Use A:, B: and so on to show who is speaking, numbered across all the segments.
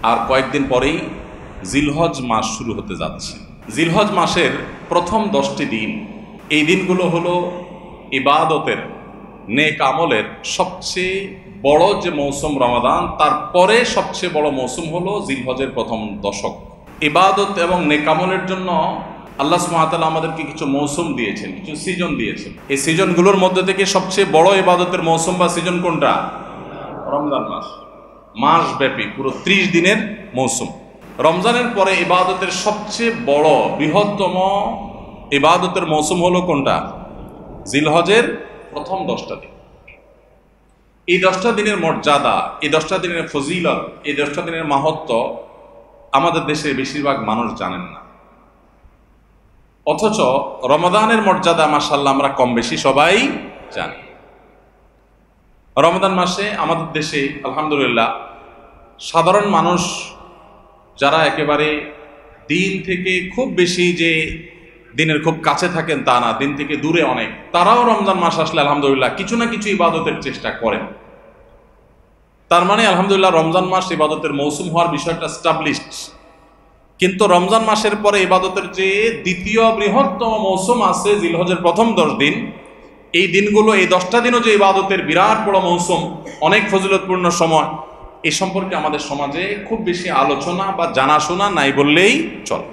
A: আর কয়েকদিন পরেই জিলহজ মাস শুরু হতে যাচ্ছে। জিলহজ মাসের প্রথম 10টি দিন, এই দিনগুলো হলো ইবাদতের, নেক আমলের সবচেয়ে বড় যে মৌসুম রমাদান, তারপরে সবচেয়ে বড় মৌসুম হলো জিলহজের প্রথম দশক। ইবাদত এবং নেক আমলের জন্য আল্লাহ সুবহানাহু ওয়া তাআলা আমাদেরকে কিছু মৌসুম দিয়েছেন, কিছু সিজন দিয়েছেন। এই সিজনগুলোর মধ্যে থেকে সবচেয়ে বড় ইবাদতের মৌসুম বা সিজন কোনটা? রমজান মাস। মাসব্যাপী পুরো 30 দিনের মৌসুম। রমজানের পরে ইবাদতের সবচেয়ে বড় বৃহত্তম ইবাদতের মৌসুম হলো কোনটা? জিলহজের প্রথম 10টা দিন। এই 10টা দিনের মর্যাদা, এই 10টা দিনের ফজিলত, এই 10টা দিনের মাহাত্ম্য আমাদের দেশে বেশিরভাগ মানুষ জানেন না। অথচ রমাদানের মর্যাদা মাশাআল্লাহ আমরা কম বেশি সবাই জানি। রমাদান মাসে আমাদের দেশে আলহামদুলিল্লাহ সাধারণ মানুষ যারা একেবারে দিন থেকে খুব বেশি যে দিনের খুব কাছে থাকেন তা না, দিন থেকে দূরে অনেক, তারাও রমজান মাস আসলে আলহামদুলিল্লাহ কিছু না কিছু ইবাদতের চেষ্টা করেন। তার মানে আলহামদুলিল্লাহ রমজান মাস ইবাদতের মৌসুম হওয়ার বিষয়টা স্টাবলিশড। কিন্তু রমজান মাসের পরে ইবাদতের যে দ্বিতীয় বৃহত্তম মৌসুম আছে জিলহজের প্রথম 10 দিন, এই দিনগুলো, এই 10টা দিনও যে ইবাদতের বিরাট বড় মৌসুম, অনেক ফজিলতপূর্ণ সময়, এই সম্পর্কে আমাদের সমাজে খুব বেশি আলোচনা বা জানাশোনা নাই বললেই চলে।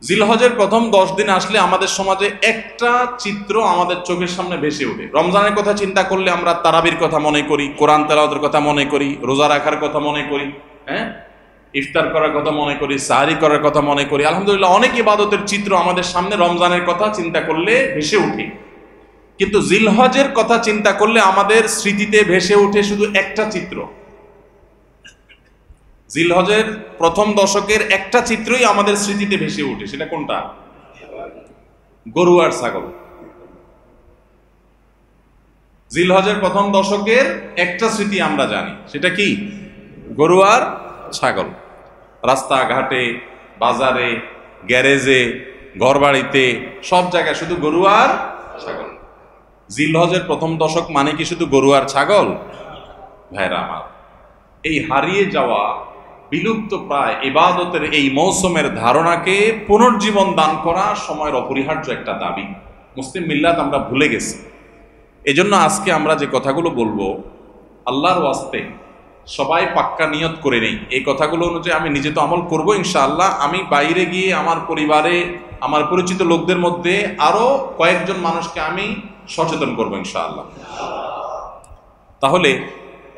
A: জিলহজের প্রথম 10 দিন আসলে আমাদের সমাজে একটা চিত্র আমাদের চোখের সামনে ভেসে ওঠে। রমজানের কথা চিন্তা করলে আমরা তারাবির কথা মনে করি, কোরআন তেলাওয়াতের কথা মনে করি, রোজা রাখার কথা মনে করি, ইফতার করার কথা মনে করি, সাহরি করার কথা মনে করি। আলহামদুলিল্লাহ অনেক ইবাদতের চিত্র আমাদের সামনে রমজানের কথা চিন্তা করলে ভেসে ওঠে। কিন্তু জিলহজের কথা চিন্তা করলে আমাদের স্মৃতিতে ভেসে ওঠে শুধু একটা চিত্র। জিলহজের প্রথম দশকের একটা চিত্রই আমাদের স্মৃতিতে ভেসে ওঠে। সেটা কোনটা? গরু আর ছাগল। জিলহজের প্রথম দশকের একটা স্মৃতি আমরা জানি, সেটা কি? গরু আর ছাগল। রাস্তাঘাটে, বাজারে, গ্যারেজে, ঘরবাড়িতে, সব জায়গায় শুধু গরু আর ছাগল। জিলহজের প্রথম দশক মানে কি শুধু গরু আর ছাগল? ভাইরা আমার, এই হারিয়ে যাওয়া, বিলুপ্ত প্রায় ইবাদতের এই মৌসুমের ধারণাকে পুনর্জীবন দান করা সময়ের অপরিহার্য একটা দাবি। মুসলিম মিল্লাত আমরা ভুলে গেছি। এজন্য আজকে আমরা যে কথাগুলো বলবো, আল্লাহর ওয়াস্তে সবাই পাক্কা নিয়ত করে নেই, এই কথাগুলো অনুযায়ী আমি নিজে তো আমল করবো ইনশাআল্লাহ। আমি বাইরে গিয়ে আমার পরিবারে, আমার পরিচিত লোকদের মধ্যে আরো কয়েকজন মানুষকে আমি সচেতন করবো ইনশাআল্লাহ। তাহলে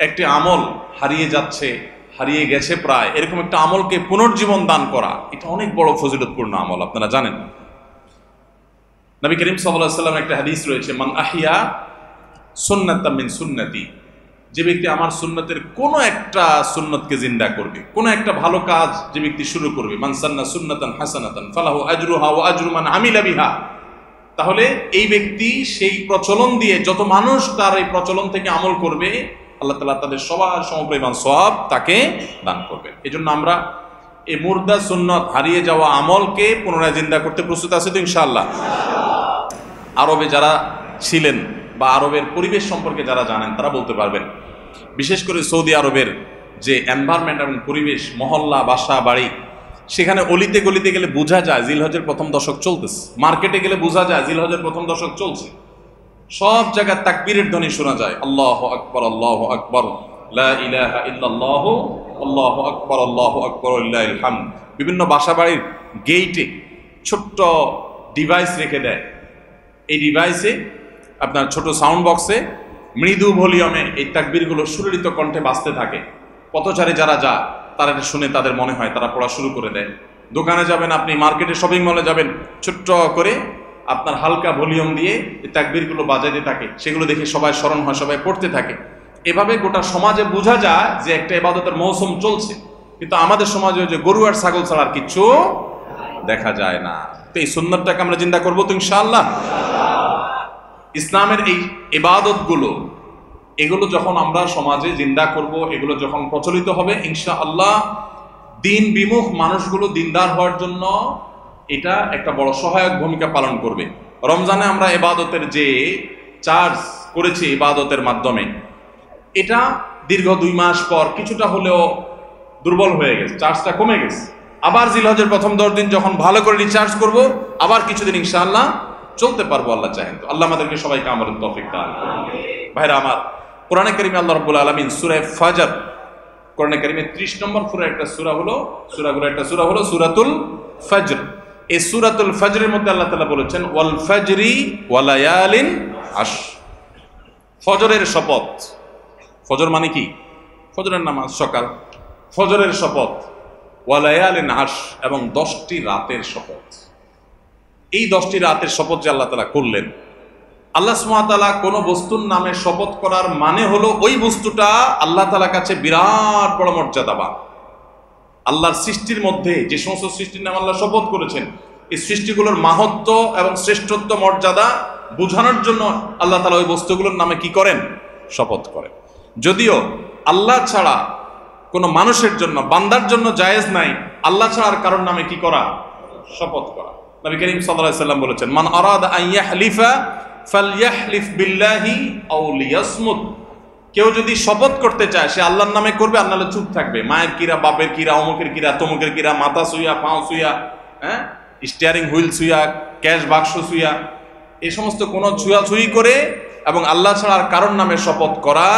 A: একটি আমল হারিয়ে যাচ্ছে, হারিয়ে গেছে প্রায়, এরকম একটা আমলকে পুনর্জীবন দান করা, এটা অনেক বড় ফজিলতপূর্ণ আমল, আপনারা জানেন। নবী করিম সাল্লাল্লাহু আলাইহি ওয়াসাল্লাম একটা হাদিস রয়েছে, মান আহিয়া সুন্নাতাম মিন সুন্নতি, যে ব্যক্তি আমার সুন্নতের কোনো একটা সুন্নতকে জিন্দা করবে, কোনো একটা ভালো কাজ যে ব্যক্তি শুরু করবে, মান সান্না সুন্নাতান হাসানাতান ফালাহু আজরুহা ওয়া আজরু মান আমিলা বিহা, তাহলে এই ব্যক্তি সেই প্রচলন দিয়ে যত মানুষ তার এই প্রচলন থেকে আমল করবে, আল্লাহ তাআলা তাদের সবার সমপরিমাণ সওয়াব তাকে দান করবেন। এজন্য আমরা এই মুর্দা সুন্নত, হারিয়ে যাওয়া আমলকে পুনরায় জিন্দা করতে প্রস্তুত আছি তো ইনশাআল্লাহ। আরবে যারা ছিলেন বা আরবের পরিবেশ সম্পর্কে যারা জানেন তারা বলতে পারবেন, বিশেষ করে সৌদি আরবের যে এনভায়রনমেন্ট এবং পরিবেশ, মহল্লা, বাসা, বাড়ি, সেখানে অলিতে গলিতে গেলে বোঝা যায় জিলহজের প্রথম দশক চলতেছে। মার্কেটে গেলে বোঝা যায় জিলহজের প্রথম দশক চলছে। সব জায়গায় তাকবীরের ধ্বনি শোনা যায়, আল্লাহু আকবার, আল্লাহু আকবার, লা ইলাহা ইল্লাল্লাহু, আল্লাহু আকবার, আল্লাহু আকবার, লিল্লাহিল হামদ। বিভিন্ন বাসা বাড়ির গেইটে ছোট্ট ডিভাইস রেখে দেয়, এই ডিভাইসে আপনার ছোট সাউন্ড বক্সে মৃদু ভলিউমে এই তাকবীরগুলো সুললিত কণ্ঠে বাজতে থাকে। পথচারী যারা যায় তারা এটা শুনে তাদের মনে হয়, তারা পড়া শুরু করে দেয়। দোকানে যাবেন আপনি, মার্কেটে, শপিং মলে যাবেন, ছোট্ট করে আপনার হালকা ভলিউম দিয়ে এই তাকবীরগুলো বাজাইতে থাকে, সেগুলো দেখে সবাই স্মরণ হয়, সবাই পড়তে থাকে। এভাবে গোটা সমাজে বোঝা যায় যে একটা ইবাদতের মৌসুম চলছে। কিন্তু আমাদের সমাজে যে গরু আর ছাগল ছাড়া আর কিচ্ছু দেখা যায় না। তো এই সুন্নাতটাকে আমরা জিন্দা করবো তো ইনশাআল্লাহ। ইসলামের এই ইবাদতগুলো, এগুলো যখন আমরা সমাজে জিন্দা করব, এগুলো যখন প্রচলিত হবে ইনশাআল্লাহ, দিন বিমুখ মানুষগুলো দিনদার হওয়ার জন্য এটা একটা বড় সহায়ক ভূমিকা পালন করবে। রমজানে আমরা ইবাদতের যে চার্জ করেছি ইবাদতের মাধ্যমে, এটা দীর্ঘ 2 মাস পর কিছুটা হলেও দুর্বল হয়ে গেছে, চার্জটা কমে গেছে। আবার জিলহজের প্রথম 10 দিন যখন ভালো করে রিচার্জ করব, আবার কিছুদিন ইনশাআল্লাহ চলতে পারবো আল্লাহ চাহেন তো। আল্লাহ আমাদেরকে সবাইকে আমলের তৌফিক দান করুন। ভাইরা আমার, কোরআনে কারিমে আল্লাহ রাব্বুল আলামিন সূরা ফাজর, কোরআনে কারিমে 30 নম্বর সূরা একটা সূরা হলো, সূরাগুলো একটা সূরা হলো সূরাতুল ফজর। এই সূরাতুল ফজরের মধ্যে আল্লাহ তাআলা বলেছেন ওয়াল ফজরি ওয়া লায়ালিন আশর, ফজরের শপথ। ফজর মানে কি? ফজরের নামাজ, সকাল। ফজরের শপথ, ওয়া লায়ালিন আশর, এবং 10টি রাতের শপথ। এই 10টি রাতের শপথ যে আল্লাহ তাআলা করলেন, আল্লাহ সুবহানাহু ওয়া তাআলা কোন বস্তুর নামে শপথ করার মানে হলো ওই বস্তুটা আল্লাহ তাআলার কাছে বিরাট বড় মর্যাদাবান। আল্লাহর সৃষ্টির মধ্যে যে সমস্ত সৃষ্টির নাম আল্লাহ শপথ করেছেন, এই সৃষ্টিগুলোর মাহাত্ম্য এবং শ্রেষ্ঠত্ব মর্যাদা বোঝানোর জন্য আল্লাহ তাআলা ওই বস্তুগুলোর নামে কি করেন? শপথ করেন। যদিও আল্লাহ ছাড়া কোনো মানুষের জন্য, বান্দার জন্য জায়েজ নাই আল্লাহ ছাড়া আর কারোর নামে কি করা? শপথ করা। নবী করিম সাল্লাল্লাহু আলাইহি ওয়াসাল্লাম বলেছেন, মান আরাদা আন ইয়াহলিফা ফালইয়াহলিফ বিল্লাহি আও লিয়াসমুত। কেউ যদি শপথ করতে চায় সে আল্লাহর নামে করবে, আর নাহলে চুপ থাকবে। মায়ের কিরা, বাপের কিরা, অমুকের কিরা, তমুকের কিরা, মাথা সুইয়া, পাও সুইয়া, স্টিয়ারিং হুইল সুইয়া, ক্যাশ বাক্স সুইয়া, এই সমস্ত কোনো ছুঁয়াছুঁয়ি করে এবং আল্লাহ ছাড়া আর কারোর নামে শপথ করা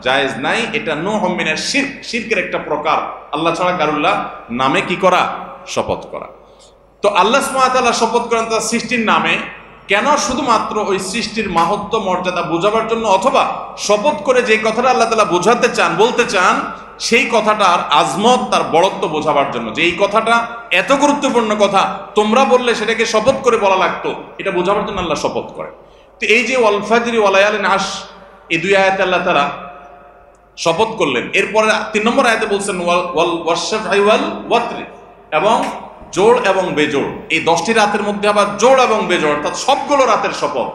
A: জায়েজ নাই। এটা নূহ মিনাশ শিরক, শিরকের একটা প্রকার, আল্লাহ ছাড়া কারুল্লাহ নামে কি করা? শপথ করা। তো আল্লাহ সুবহানাহু ওয়া তাআলা শপথ করেন তার সৃষ্টির নামে, কেন? শুধুমাত্র ওই সৃষ্টির মাহাত্ম্য মর্যাদা বোঝাবার জন্য, অথবা শপথ করে যে কথাটা আল্লাহ তাআলা বোঝাতে চান, বলতে চান, সেই কথাটার আজমত, তার বড়ত্ব বোঝাবার জন্য, যে এই কথাটা এত গুরুত্বপূর্ণ কথা, তোমরা বললে সেটাকে শপথ করে বলা লাগতো, এটা বোঝাবার জন্য আল্লাহ শপথ করে। তো এই যে ওয়াল ফাজরি ওয়া লায়ালিন আশর, এই দুই আয়াতে আল্লাহ তাআলা শপথ করলেন। এরপরে 3 নম্বর আয়াতে বলছেন ওয়াল ওয়াশফা'i ওয়াল ওয়াতরি, এবং জোড় এবং বেজোড়। এই 10টি রাতের মধ্যে আবার জোড় এবং বেজোড়, অর্থাৎ সবগুলো রাতের শপথ।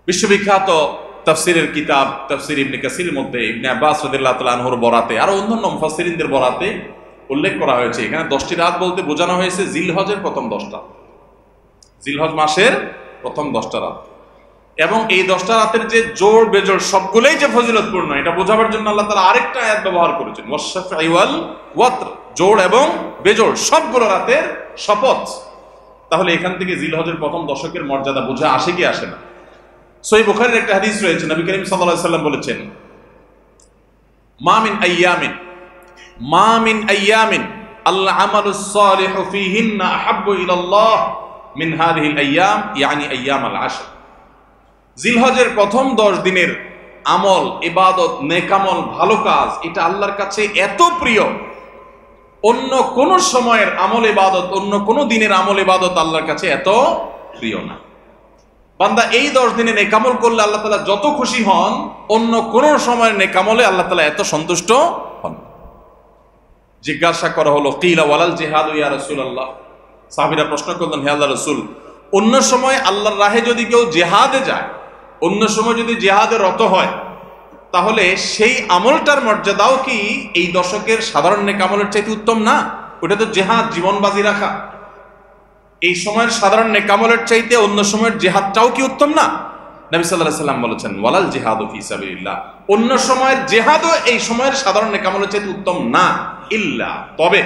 A: বিশ্ববিখ্যাত তাফসিরের কিতাব তাফসির ইবনে কাসিরের মধ্যে ইবনে আব্বাস রাদিয়াল্লাহু তাআলা আনহুর বরাতে, আরো অন্যান্য মুফাসসিরিনদের বরাতে উল্লেখ করা হয়েছে, এখানে 10টি রাত বলতে বোঝানো হয়েছে জিলহজের প্রথম 10টা, জিলহজ মাসের প্রথম 10টা রাত। এবং এই 10টা রাতের যে জোড় বেজোড় সবগুলোই যে ফজিলতপূর্ণ, এটা বোঝাবার জন্য আল্লাহ তাআলা আরেকটা আয়াত ব্যবহার করেছেন, ওয়াশফা'i ওয়াল ওয়াতর, জোড় এবং বেজোড় সবগুলো রাতের শপথ। তাহলে এখান থেকে জিলহজের প্রথম দশকের মর্যাদা বোঝা আসে কি আসে না? সহিহ বুখারীর একটা হাদিস রয়েছে, নবী করিম সাল্লাল্লাহু আলাইহি ওয়াসাল্লাম বলেছেন, মা মিন আইয়ামিন আল আমালুস সালিহু ফীহিন্না আহাব্বু ইলাল্লাহ মিন হাযিহিল আইয়াম, ইয়ানি আইয়ামাল আশর। জিলহজের প্রথম 10 দিনের আমল, ইবাদত, নেকামল, ভালো কাজ, এটা আল্লাহর কাছে এত প্রিয়, অন্য কোন সময়ের আমল ইবাদত, অন্য কোন দিনের আমল ইবাদত আল্লাহর কাছে এত প্রিয় না। বান্দা এই 10 দিনে নেকামল করলে আল্লাহ তাআলা যত খুশি হন, অন্য কোন সময়ের নেকামলে আল্লাহ তাআলা এত সন্তুষ্ট হন। জিজ্ঞাসা করা হলো, কিলা ওয়ালাল জিহাদ ইয়া রাসূলুল্লাহ, সাহাবীরা প্রশ্ন করলেন, হে আল্লাহর রাসূল, অন্য সময় আল্লাহর রাহে যদি কেউ জিহাদে যায়, অন্য সময় যদি জিহাদে রত হয়, তাহলে সেই আমলটার মর্যাদাও কি এই দশকের সাধারণ নেকামলের চাইতে উত্তম না? ওটা তো জিহাদ, জীবন বাজি রাখা। এই সময়ের সাধারণ নেকামলের চাইতে অন্য সময়ের জিহাদটাও কি উত্তম না? নবী সাল্লাল্লাহু আলাইহি ওয়াসাল্লাম বলেছেন, ওয়ালাল জিহাদু ফি সাবিলিল্লাহ, অন্য সময়ের জিহাদও এই সময়ের সাধারণ নেকামলের চাইতে উত্তম না, ইল্লা, তবে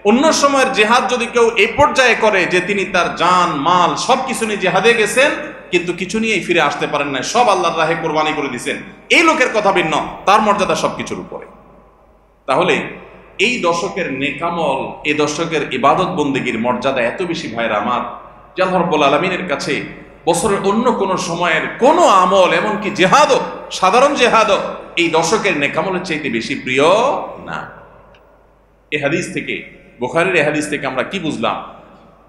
A: অন্য সময়ের জিহাদ যদি কেউ এই পর্যায়ে করে যে তিনি তার জান মাল সবকিছু নিয়ে জিহাদে গেছেন, কিন্তু কিছু নিয়েই ফিরে আসতে পারেন না, সব আল্লাহর রাহে কোরবানি করে দিয়েছেন, এই লোকের কথা ভিন্ন, তার মর্যাদা সবকিছুর উপরে। তাহলে এই দশকের নেকামল, এই দশকের ইবাদত বন্দেগীর মর্যাদা এত বেশি ভাইরা আমার, যে আল্লাহ রাব্বুল আলামিনের কাছে বছরের অন্য কোন সময়ের কোন আমল, এমনকি জিহাদও, সাধারণ জিহাদও এই দশকের নেকামলের চাইতে বেশি প্রিয় না। এই হাদিস থেকে, বুখারীর এই হাদিস থেকে আমরা কি বুঝলাম?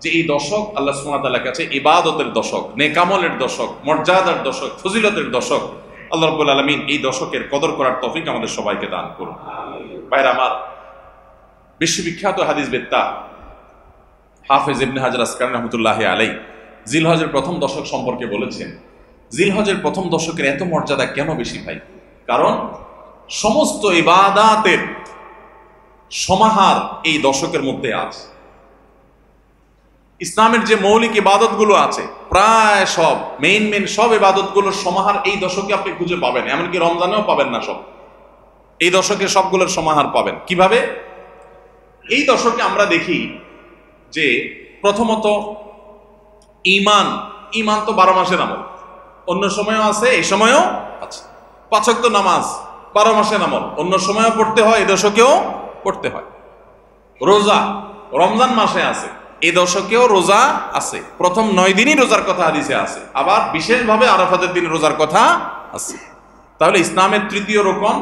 A: যে এই দশক আল্লাহ সুবহানাহু ওয়া তাআলার কাছে ইবাদতের দশক, নেকামলের দশক, মর্যাদার দশক, ফজিলতের দশক। আল্লাহ রাব্বুল আলামিন এই দশকের কদর করার তৌফিক আমাদের সবাইকে দান করুন। ভাইরা আমার, বিশ্ববিখ্যাত হাদিস বেত্তা হাফেজ ইবনে হাজার আসকালানী রাহমাতুল্লাহি আলাইহি জিলহজের প্রথম দশক সম্পর্কে বলেছেন, জিলহজের প্রথম দশকের এত মর্যাদা কেন বেশি ভাই? কারণ সমস্ত ইবাদাতের সমাহার এই দশকের মধ্যে আছে। ইসলামের যে মৌলিক ইবাদতগুলো আছে, প্রায় সব মেইন সব ইবাদতগুলোর সমাহার এই দশকে আপনি খুঁজে পাবেন, এমনকি রমজানেও পাবেন না সব। এই দশকে সবগুলোর সমাহার পাবেন। কিভাবে? এই দশকে আমরা দেখি যে প্রথমত ঈমান তো 12 মাসের আমল, অন্য সময়ও আছে, এই সময়ও আছে। 5 ওয়াক্ত নামাজ 12 মাসের আমল, অন্য সময়ও পড়তে হয়, এই দশকেও পড়তে হয়। রোজা রমজান মাসে আছে, এই দশকেও রোজা আছে, প্রথম 9 দিনই রোজার কথা হাদিসে আছে, আবার বিশেষভাবে আরাফাতের দিন রোজার কথা আছে। তাহলে ইসলামের তৃতীয় রকম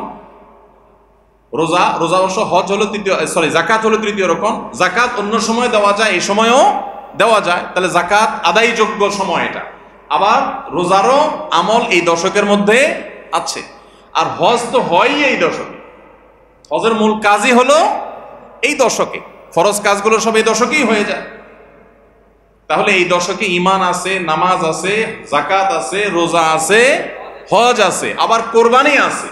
A: রোজা, রোজা অবশ্য হজ হলো তৃতীয়, জাকাত হলো তৃতীয় রকম। জাকাত অন্য সময় দেওয়া যায়, এই সময়ও দেওয়া যায়, তাহলে জাকাত আদায়যোগ্য সময় এটা। আবার রোজারও আমল এই দশকের মধ্যে আছে। আর হজ তো হয়ই এই দশকে, হজের মূল কাজই হলো এই দশকে, ফরজ কাজগুলো সব এই দশকেই হয়ে যায়। তাহলে এই দশকে ঈমান আছে, নামাজ আছে, জাকাত আছে, রোজা আছে, হজ আছে, আবার কোরবানি আছে,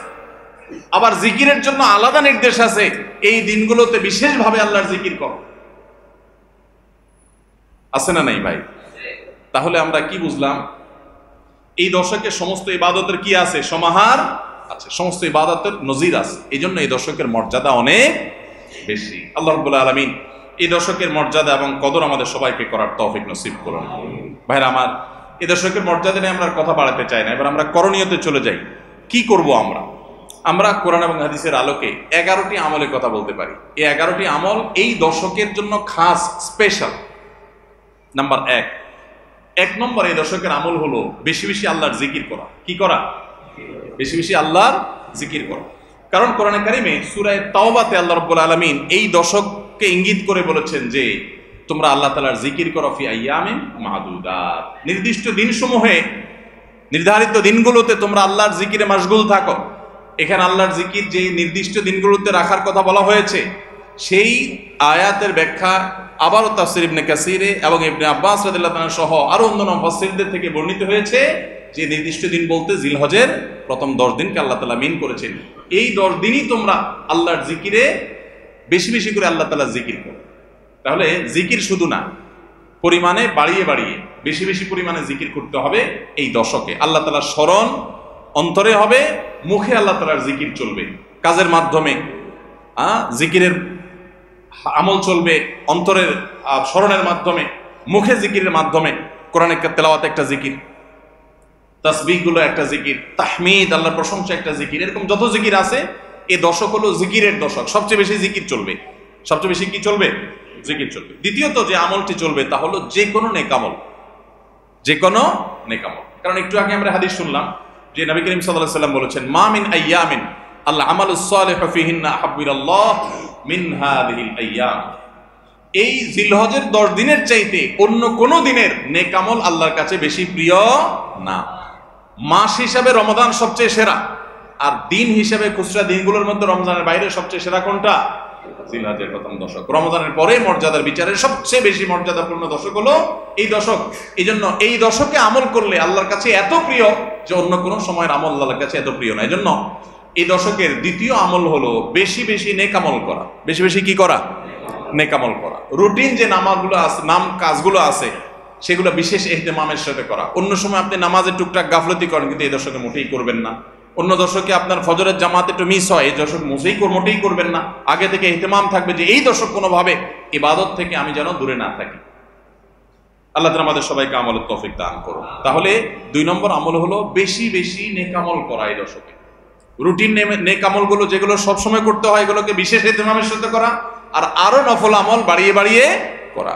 A: আবার জিকিরের জন্য আলাদা নির্দেশ আছে। এই দিনগুলোতে বিশেষভাবে আল্লাহর জিকির করো, আছে না নাই ভাই? তাহলে আমরা কি বুঝলাম? এই দশকে সমস্ত ইবাদতের কি আছে? সমাহার আছে, সমস্ত ইবাদতের নজির আছে। এই জন্য এই দশকের মর্যাদা অনেক বেশি। আল্লাহ রাব্বুল আলামিন এই দশকের মর্যাদা এবং কদর আমাদের সবাইকে করার তৌফিক নসিব করুন। ভাইরা আমার, এই দশকের মর্যাদা নিয়ে আমরা কথা বাড়াতে চাই না, এবার আমরা করণীয়তে চলে যাই। কি করব আমরা কোরআন এবং হাদিসের আলোকে 11টি আমলের কথা বলতে পারি। এই 11টি আমল এই দশকের জন্য খাস, স্পেশাল। নাম্বার 1 নম্বর এই দশকের আমল হলো বেশি বেশি আল্লাহর জিকির করা। কি করা? বেশি বেশি আল্লাহর জিকির করা। কারণ কোরআনে কারিমে সূরা তাওবাতে আল্লাহ রাব্বুল আলামিন এই দশককে ইঙ্গিত করে বলেছেন যে তোমরা আল্লাহ তাআলার জিকির করো ফি আইয়ামিন মাদুদাত, নির্দিষ্ট দিনসমূহে, নির্ধারিত দিনগুলোতে তোমরা আল্লাহর জিকিরে মাশগুল থাকো। এখানে আল্লাহর জিকির যে নির্দিষ্ট দিনগুলোতে রাখার কথা বলা হয়েছে, সেই আয়াতের ব্যাখ্যা আবারও তাফসীর ইবনে কাসিরে এবং ইবনে আব্বাস রাদিয়াল্লাহু তাআলা সহ আরো অন্যান্য মুফাসসিরদের থেকে বর্ণিত হয়েছে যে নির্দিষ্ট দিন বলতে জিলহজের প্রথম 10 দিনকে আল্লাহ তাআলা মিন করেছেন। এই 10 দিনই তোমরা আল্লাহর জিকিরে বেশি বেশি করে আল্লাহ তাআলার জিকির করো। তাহলে জিকির শুধু না, পরিমাণে বাড়িয়ে বাড়িয়ে বেশি বেশি পরিমাণে জিকির করতে হবে এই দশকে। আল্লাহ তাআলার স্মরণ অন্তরে হবে, মুখে আল্লাহ তাআলার জিকির চলবে, কাজের মাধ্যমে জিকিরের আমল চলবে, অন্তরের স্মরণের মাধ্যমে, মুখে জিকিরের মাধ্যমে। কোরআনের তেলাওয়াত একটা জিকির, তাসবিহগুলো একটা জিকির, তাহমিদ আল্লাহর প্রশংসা একটা জিকির, এরকম যত জিকির আছে এই দশক হলো জিকিরের দশক। সবচেয়ে বেশি জিকির চলবে, সবচেয়ে বেশি কি চলবে? জিকির চলবে। দ্বিতীয়ত যে আমলটি চলবে তা হলো যে কোনো নেকামল, যে কোনো নেকামল। কারণ একটু আগে আমরা হাদিস শুনলাম যে নবী করিম সাল্লাল্লাহু আলাইহি ওয়াসাল্লাম বলেছেন মা মিন আইয়ামিন আল আমালুস সালিহু ফিহিন্না আহাব্বু ইলাল্লাহ মিন হাযিহিল আইয়াম। এই জিলহজের 10 দিনের চাইতে অন্য কোন দিনের নেক আমল আল্লাহর কাছে বেশি প্রিয় না। মাস হিসাবে রমজান সবচেয়ে সেরা, আর দিন হিসাবে খুচরা দিনগুলোর মধ্যে রমজানের বাইরে সবচেয়ে সেরা কোনটা? জিলহজের প্রথম দশক। রমজানের পরে মর্যাদার বিচারে সবচেয়ে বেশি মর্যাদাপূর্ণ দশক হলো এই দশক। এই জন্য এই দশকে আমল করলে আল্লাহর কাছে এত প্রিয় যে অন্য কোনো সময়ের আমল আল্লাহর কাছে এত প্রিয় না। এই জন্য এই দশকের দ্বিতীয় আমল হলো বেশি বেশি নেক আমল করা। বেশি বেশি কি করা? নেক আমল করা। রুটিন যে নামাজগুলো আছে, কাজগুলো আছে, সেগুলো বিশেষ ইহতিমামের সাথে করা। অন্য সময় আপনি নামাজে টুকটাক গাফলতি করেন, কিন্তু এই দশকে মোটেই করবেন না। অন্য দশকে আপনার ফজরের জামাত একটু মিস হয়, এই দশক মোটেই করবেন না। আগে থেকে ইহতিমাম থাকবে যে এই দশক কোনোভাবে ইবাদত থেকে আমি যেন দূরে না থাকি। আল্লাহ তাআলা আমাদের সবাইকে আমলের তৌফিক দান করুন। তাহলে 2 নম্বর আমল হলো বেশি বেশি নেক আমল করা এই দশকে। রুটিন নেক আমলগুলো যেগুলো সবসময় করতে হয় এগুলোকে বিশেষ ইহতিমামের সাথে করা, আর আরো নফল আমল বাড়িয়ে বাড়িয়ে করা।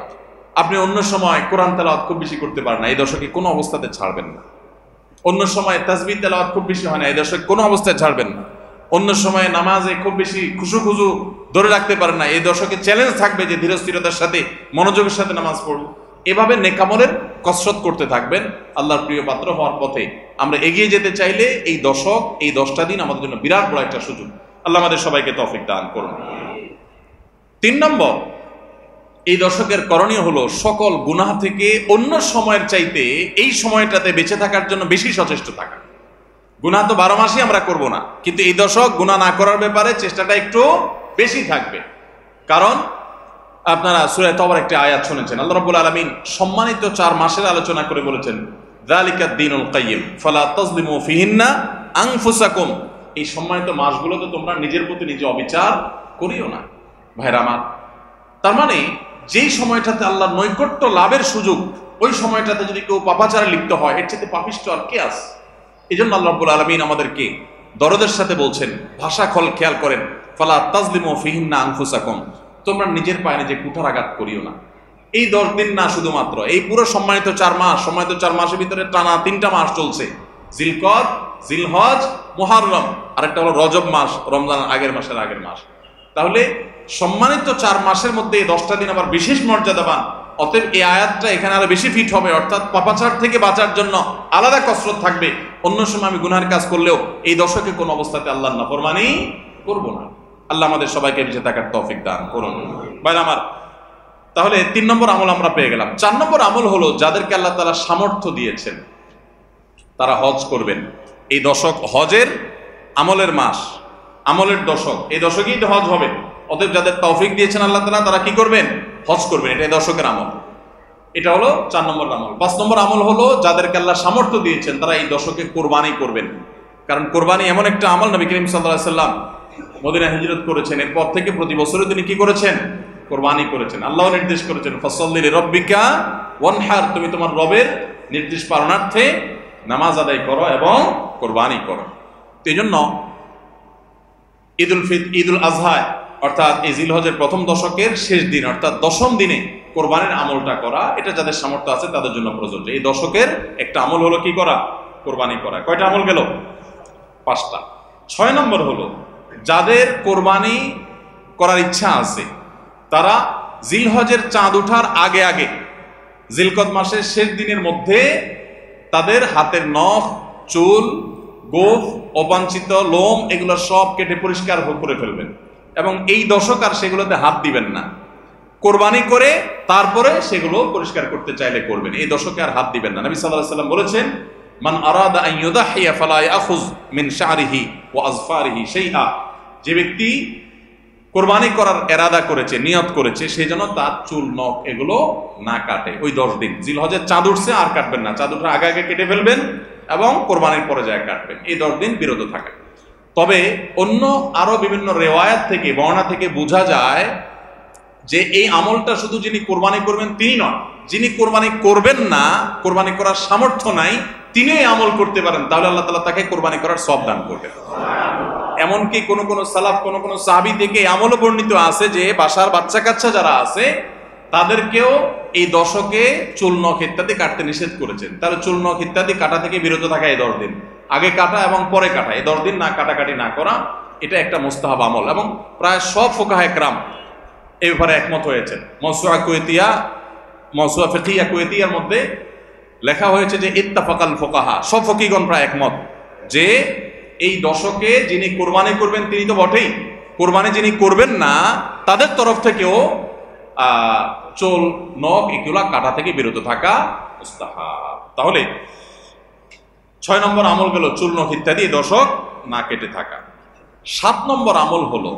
A: আপনি অন্য সময় কোরআন তেলাওয়াত খুব বেশি করতে পারেন না, এই দশকে কোনো অবস্থাতে ছাড়বেন না। অন্য সময় তাসবিহ তেলাওয়াত খুব বেশি হয় না, এই দশকে কোনো অবস্থায় ছাড়বেন না। অন্য সময় নামাজে খুব বেশি খুশু ধরে রাখতে পারেন না, এই দশকে চ্যালেঞ্জ থাকবে যে ধীরস্থিরতার সাথে মনোযোগের সাথে নামাজ পড়ব। এভাবে নেক আমলের কসরত করতে থাকবেন আল্লাহর প্রিয় পাত্র হওয়ার পথে। আমরা এগিয়ে যেতে চাইলে এই দশক, এই 10টা দিন আমাদের জন্য বিরাট বড় একটা সুযোগ। আল্লাহ আমাদের সবাইকে তৌফিক দান করুন। 3 নম্বর, এই দশকের করণীয় হলো সকল গুনাহ থেকে অন্য সময়ের চাইতে এই সময়টাতে বেঁচে থাকার জন্য বেশি সচেষ্ট থাকা। গুনাহ তো 12 মাসই আমরা করব না, কিন্তু এই দশক গুনাহ না করার ব্যাপারে চেষ্টাটা একটু বেশি থাকবে। কারণ আপনারা সূরা তাওবার একটা আয়াত শুনেছেন, আল্লাহ রাব্বুল আলামিন সম্মানিত 4 মাসের আলোচনা করে বলেছেন যালিকাদ দীনুল কাইয়্যিম ফালা তাজলিমু ফিহিন্না আনফুসাকুম এই সম্মানিত মাসগুলোতে তোমরা নিজের প্রতি নিজে অবিচার করিও না। ভাইরা আমার, তার মানে যেই সময়টাতে আল্লাহর নৈকট্য লাভের সুযোগ, ওই সময়টাতে যদি কেউ পাপাচারে লিপ্ত হয়, এর চেয়ে পাপিষ্ঠ আর কে আছে? এই জন্য আল্লাহ রাব্বুল আলামিন আমাদেরকে দরদের সাথে বলছেন, ভাষা খেয়াল করেন, ফালা তাজলিমু ফিহিন্না আনফুসাকুম, তোমরা নিজের পায়ে নিজে কুঠারাঘাত করিও না। এই 10 দিন না, শুধুমাত্র এই পুরো সম্মানিত 4 মাস, সম্মানিত 4 মাসের ভিতরে টানা 3টা মাস চলছে, জিলকদ, জিলহজ, মুহররম, আরেকটা হলো রজব মাস, রমজানের আগের মাস। তাহলে সম্মানিত 4 মাসের মধ্যে এই 10টা দিন আবার বিশেষ মর্যাদাবান। অতএব এই আয়াতটা এখানে আরো বেশি ফিট হবে, অর্থাৎ পাপাচার থেকে বাঁচার জন্য আলাদা কসরত থাকবে। অন্য সময় আমি গুনাহের কাজ করলেও এই দশকে কোন অবস্থাতে আল্লাহর নাফরমানি করব না। আল্লাহ আমাদের সবাইকে বেঁচে থাকার তৌফিক দান করুন। ভাই আমার, তাহলে 3 নম্বর আমল আমরা পেয়ে গেলাম। 4 নম্বর আমল হলো, যাদেরকে আল্লাহ তাআলা সামর্থ্য দিয়েছেন তারা হজ করবেন। এই দশক হজের আমলের মাস, আমলের দশক, এই দশকেই তো হজ হবে। অতএব যাদের তৌফিক দিয়েছেন আল্লাহ তাআলা, তারা কি করবেন? হজ করবেন। এটা দশকের আমল। এটা হলো 4 নম্বর আমল। 5 নম্বর আমল হলো, যাদেরকে আল্লাহ সামর্থ্য দিয়েছেন তারা এই দশকে কোরবানি করবেন। কারণ কোরবানি এমন একটা আমল, নবী করিম সাল্লাল্লাহু আলাইহি সাল্লাম মদিনা হিজরত করেছেন, এরপর থেকে প্রতি বছরই তিনি কি করেছেন? কোরবানি করেছেন। আল্লাহ নির্দেশ করেছেন, ফাসাল্লি লিরাব্বিকা ওয়ানহার, তুমি তোমার রবের নির্দেশ পালনার্থে নামাজ আদায় করো এবং কোরবানি করো। তো এই জন্য ঈদুল আজহা, অর্থাৎ এই জিলহজের প্রথম দশকের শেষ দিন, অর্থাৎ 10ম দিনে কোরবানির আমলটা করা, এটা যাদের সামর্থ্য আছে তাদের জন্য প্রযোজ্য। এই দশকের একটা আমল হলো কি করা? কোরবানি করা। কয়টা আমল গেল? 5টা। 6 নম্বর হলো, যাদের কোরবানি করার ইচ্ছা আছে তারা জিলহজের চাঁদ ওঠার আগে আগে, জিলকদ মাসের শেষ দিনের মধ্যে তাদের হাতের নখ, চুল, গোঁফ, অবাঞ্ছিত লোম এগুলো সব কেটে পরিষ্কার করে ফেলবেন এবং এই দশক আর সেগুলোতে হাত দিবেন না। কোরবানি করে তারপরে সেগুলো পরিষ্কার করতে চাইলে করবেন, এই দশকে আর হাত দিবেন না। নবী সাল্লাল্লাহু আলাইহি ওয়াসাল্লাম বলেছেন, মান আরাদা আন ইউদাহিয়া ফালা ইয়াখুয মিন শা'রিহি ওয়া আযফারিহি শাইআ, যে ব্যক্তি কোরবানি করার এরাদা করেছে, নিয়ত করেছে, সেই জন্য তার চুল, নখ এগুলো না কাটে। ওই 10 দিন জিলহজের চাঁদ উঠছে আর কাটবেন না, চাঁদ উঠার আগে আগে কেটে ফেলবেন এবং কোরবানির পরে যায় কাটবেন। এই 10 দিন বিরত থাকে। তবে অন্য আরো বিভিন্ন রেওয়ায়াত থেকে, বর্ণনা থেকে বোঝা যায় যে এই আমলটা শুধু যিনি কোরবানি করবেন তিনি নন, যিনি কোরবানি করবেন না, কোরবানি করার সামর্থ্য নাই, তিনি এই আমল করতে পারেন, তাহলে আল্লাহ তাআলা তাকে কোরবানি করার সওয়াব দান করবেন। এমনকি কোন কোন সালাফ, কোন কোন সাহাবী থেকে আমলও বর্ণিত আছে যে বাসার বাচ্চা কাচ্চা যারা আছে তাদেরকেও এই দশকে চুল, নখ ইত্যাদি কাটতে নিষেধ করেছেন। তাহলে চুল, নখ ইত্যাদি কাটা থেকে বিরত থাকা এই 10 দিন, আগে কাটা এবং পরে কাটা, এই 10 দিন না কাটাকাটি না করা, এটা একটা মুস্তাহাব আমল। এবং প্রায় সব ফুকাহায়ে কেরাম এই ব্যাপারে একমত হয়েছেন। মাওসুআ ফিকহিয়া কুয়েতিয়ার মধ্যে লেখা হয়েছে যে ইত্তাফাকাল ফুকাহা, সব ফকিহগণ প্রায় একমত যে এই দশকে যিনি কোরবানি করবেন তিনি তো বটেই, কোরবানি যিনি করবেন না তাদের তরফ থেকেও চুল, নখ এগুলা কাটা থেকে বিরত থাকা মুস্তাহাব। তাহলে 6 নম্বর আমল গেল চুল, নখ ইত্যাদি দশক না কেটে থাকা। 7 নম্বর আমল হলো